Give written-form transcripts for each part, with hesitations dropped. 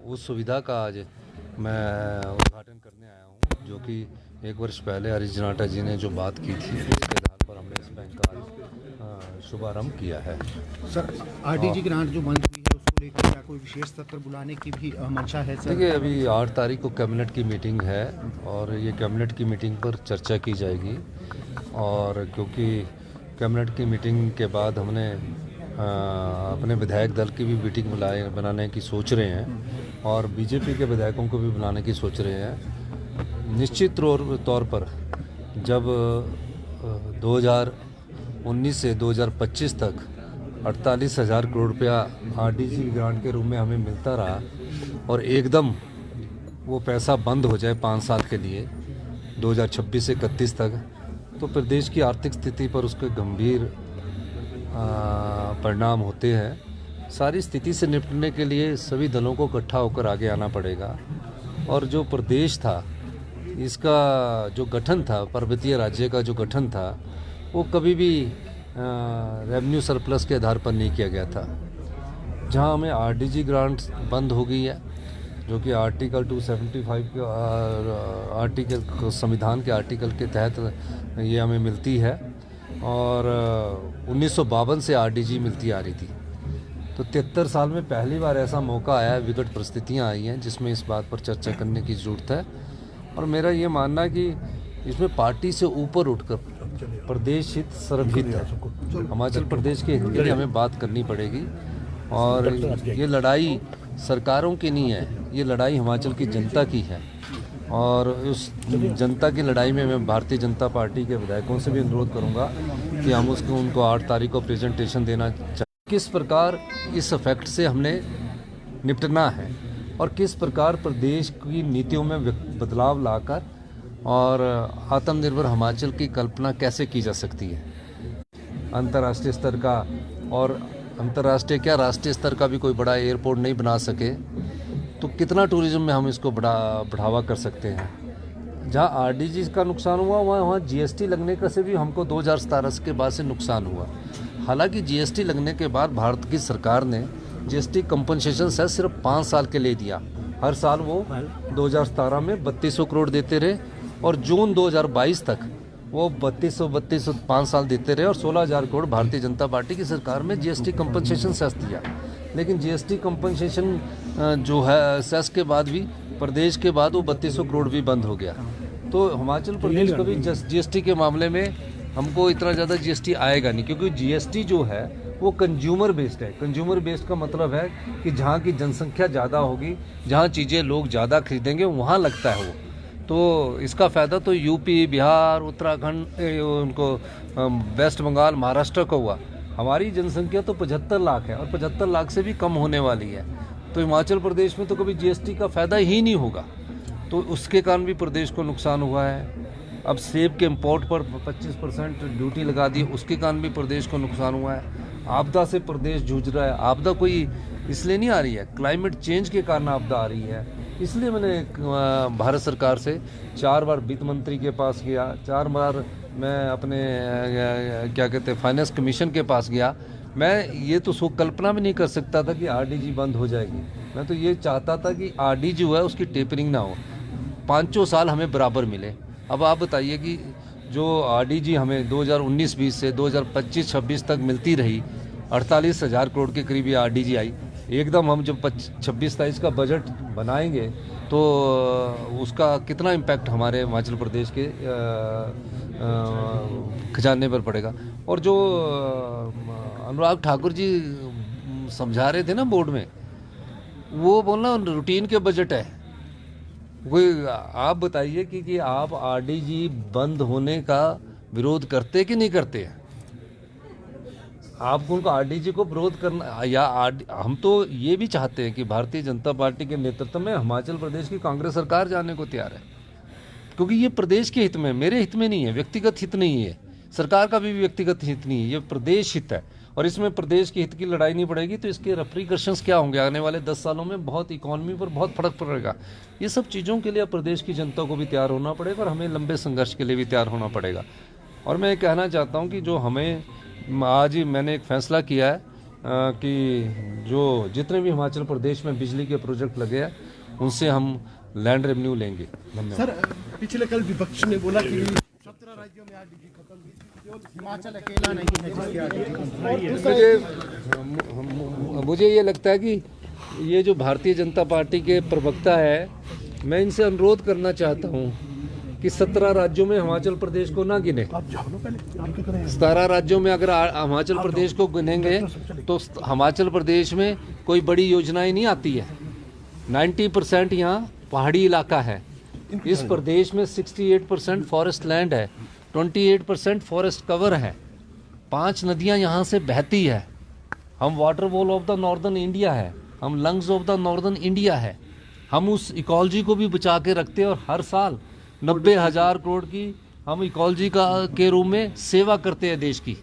उस सुविधा का आज मैं उद्घाटन करने आया हूँ, जो कि 1 वर्ष पहले हरीश जनाटा जी ने जो बात की थी, उसके आधार पर हमने इस बैंक का आज शुभारंभ किया है। सर, आरडीजी ग्रांट जो बंद हुई है उसको लेकर क्या कोई विशेष सत्र बुलाने की भी मंशा है सर? देखिए, अभी 8 तारीख को कैबिनेट की मीटिंग है और ये कैबिनेट की मीटिंग पर चर्चा की जाएगी। और क्योंकि कैबिनेट की मीटिंग के बाद हमने अपने विधायक दल की भी मीटिंग बनाने की सोच रहे हैं और बीजेपी के विधायकों को भी बुलाने की सोच रहे हैं। निश्चित तौर पर जब 2019 से 2025 तक 48,000 करोड़ रुपया आरडीजी ग्रांट के रूप में हमें मिलता रहा और एकदम वो पैसा बंद हो जाए 5 साल के लिए 2026 से 31 तक, तो प्रदेश की आर्थिक स्थिति पर उसके गंभीर परिणाम होते हैं। सारी स्थिति से निपटने के लिए सभी दलों को इकट्ठा होकर आगे आना पड़ेगा। और जो प्रदेश था, इसका जो गठन था, पर्वतीय राज्य का जो गठन था, वो कभी भी रेवेन्यू सरप्लस के आधार पर नहीं किया गया था। जहां हमें आरडीजी ग्रांट बंद हो गई है, जो कि आर्टिकल 275 के आर्टिकल संविधान के आर्टिकल के तहत ये हमें मिलती है और 1952 से आरडीजी मिलती आ रही थी। तो 73 साल में पहली बार ऐसा मौका आया है, विकट परिस्थितियां आई हैं जिसमें इस बात पर चर्चा करने की ज़रूरत है। और मेरा ये मानना है कि इसमें पार्टी से ऊपर उठकर प्रदेश हित सर्वहित है। हिमाचल प्रदेश के हित के लिए हमें बात करनी पड़ेगी और ये लड़ाई सरकारों की नहीं है, ये लड़ाई हिमाचल की जनता की है। और उस जनता की लड़ाई में मैं भारतीय जनता पार्टी के विधायकों से भी अनुरोध करूंगा कि हम उनको 8 तारीख को प्रेजेंटेशन देना चाहिए, किस प्रकार इस इफेक्ट से हमने निपटना है और किस प्रकार प्रदेश की नीतियों में बदलाव लाकर और आत्मनिर्भर हिमाचल की कल्पना कैसे की जा सकती है। अंतर्राष्ट्रीय स्तर का और अंतर्राष्ट्रीय क्या राष्ट्रीय स्तर का भी कोई बड़ा एयरपोर्ट नहीं बना सके तो कितना टूरिज्म में हम इसको बढ़ावा कर सकते हैं। जहां आरडीजी का नुकसान हुआ वहाँ जीएसटी लगने का से भी हमको 2017 के बाद से नुकसान हुआ। हालांकि जीएसटी लगने के बाद भारत की सरकार ने जीएसटी कंपनसेशन से सिर्फ 5 साल के लिए दिया। हर साल वो 2017 में 3200 करोड़ देते रहे और जून 2022 तक वो 3200 5 साल देते रहे और 16,000 करोड़ भारतीय जनता पार्टी की सरकार में जीएसटी कंपनसेशन सेस दिया। लेकिन जीएसटी कंपनसेशन जो है सेस के बाद भी प्रदेश के बाद वो 3200 करोड़ भी बंद हो गया। तो हिमाचल प्रदेश को भी जीएसटी के मामले में हमको इतना ज़्यादा जीएसटी आएगा नहीं, क्योंकि जीएसटी जो है वो कंज्यूमर बेस्ड है। कंज्यूमर बेस्ड का मतलब है कि जहाँ की जनसंख्या ज़्यादा होगी, जहाँ चीज़ें लोग ज़्यादा खरीदेंगे, वहाँ लगता है वो। तो इसका फ़ायदा तो यूपी, बिहार, उत्तराखंड, उनको वेस्ट बंगाल, महाराष्ट्र का हुआ। हमारी जनसंख्या तो 75 लाख है और 75 लाख से भी कम होने वाली है। तो हिमाचल प्रदेश में तो कभी जीएसटी का फ़ायदा ही नहीं होगा, तो उसके कारण भी प्रदेश को नुकसान हुआ है। अब सेब के इंपोर्ट पर 25% ड्यूटी लगा दी, उसके कारण भी प्रदेश को नुकसान हुआ है। आपदा से प्रदेश जूझ रहा है। आपदा कोई इसलिए नहीं आ रही है, क्लाइमेट चेंज के कारण आपदा आ रही है। इसलिए मैंने भारत सरकार से 4 बार वित्त मंत्री के पास गया, 4 बार मैं अपने क्या कहते हैं फाइनेंस कमीशन के पास गया। मैं ये तो कल्पना भी नहीं कर सकता था कि आरडीजी बंद हो जाएगी। मैं तो ये चाहता था कि आरडीजी जो है उसकी टेपरिंग ना हो, 5 साल हमें बराबर मिले। अब आप बताइए कि जो आरडीजी हमें 2019-20 से 2025-26 तक मिलती रही, 48,000 करोड़ के करीब ये आरडीजी आई। एकदम हम जब 26-27 का बजट बनाएंगे तो उसका कितना इम्पैक्ट हमारे हिमाचल प्रदेश के खजाने पर पड़ेगा। और जो अनुराग ठाकुर जी समझा रहे थे ना बोर्ड में, वो बोलना रूटीन के बजट है। कोई आप बताइए कि आप आरडीजी बंद होने का विरोध करते कि नहीं करते हैं? आप उनको आरडीजी को विरोध करना या हम तो ये भी चाहते हैं कि भारतीय जनता पार्टी के नेतृत्व में हिमाचल प्रदेश की कांग्रेस सरकार जाने को तैयार है, क्योंकि ये प्रदेश के हित में, मेरे हित में नहीं है, व्यक्तिगत हित नहीं है, सरकार का भी व्यक्तिगत हित नहीं है, ये प्रदेश हित है। और इसमें प्रदेश के हित की लड़ाई नहीं पड़ेगी तो इसके रेपरिकॉशंस क्या होंगे आने वाले 10 सालों में? बहुत इकोनॉमी पर बहुत फर्क पड़ेगा। ये सब चीज़ों के लिए प्रदेश की जनता को भी तैयार होना पड़ेगा और हमें लंबे संघर्ष के लिए भी तैयार होना पड़ेगा। और मैं ये कहना चाहता हूँ कि जो हमें आज मैंने एक फैसला किया है कि जो जितने भी हिमाचल प्रदेश में बिजली के प्रोजेक्ट लगे हैं उनसे हम लैंड रेवेन्यू लेंगे। धन्यवाद। सर, पिछले कल विपक्ष ने बोला कि 17 राज्यों में आरडीजी खत्म, हिमाचल अकेला नहीं है जिसकी आरडीजी मुझे ये लगता है कि ये जो भारतीय जनता पार्टी के प्रवक्ता है, मैं इनसे अनुरोध करना चाहता हूँ कि 17 राज्यों में हिमाचल प्रदेश को ना गिने। 17 राज्यों में अगर हिमाचल प्रदेश को गिनेंगे तो हिमाचल प्रदेश में कोई बड़ी योजनाएं नहीं आती है। 90% यहाँ पहाड़ी इलाका है। इस प्रदेश में 68% फॉरेस्ट लैंड है, 28% फॉरेस्ट कवर है, 5 नदियाँ यहाँ से बहती है। हम water wall of the northern India है, हम lungs of the northern India है। हम उस इकोलॉजी को भी बचा के रखते हैं और हर साल 90,000 करोड़ की हम इकोलॉजी के रूप में सेवा करते हैं देश की।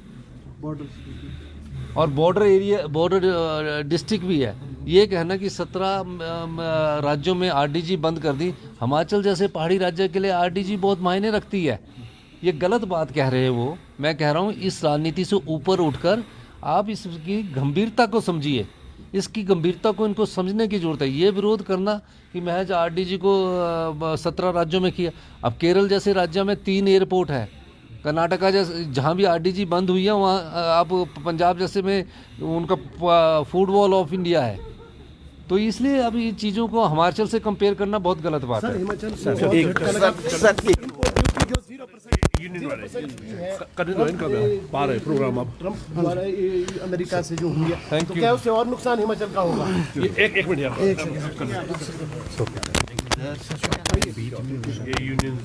और बॉर्डर एरिया, बॉर्डर डिस्ट्रिक्ट भी है। ये कहना कि 17 राज्यों में आरडीजी बंद कर दी, हिमाचल जैसे पहाड़ी राज्य के लिए आरडीजी बहुत मायने रखती है, ये गलत बात कह रहे हैं वो। मैं कह रहा हूँ इस राजनीति से ऊपर उठकर आप इसकी गंभीरता को समझिए, इसकी गंभीरता को इनको समझने की जरूरत है। ये विरोध करना कि महज आरडीजी को 17 राज्यों में किया। अब केरल जैसे राज्य में 3 एयरपोर्ट है, कर्नाटका जैसे जहाँ भी आरडीजी बंद हुई है वहाँ आप पंजाब जैसे में उनका फूड वॉल ऑफ इंडिया है। तो इसलिए अब ये चीज़ों को हिमाचल से कंपेयर करना बहुत गलत बात है। हिमाचल ट्रम्प द्वारा अमेरिका से जो हुई है, तो क्या उससे और नुकसान हिमाचल का होगा? एक मिनट यार, ये यूनियंस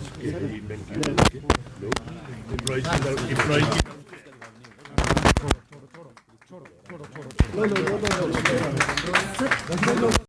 के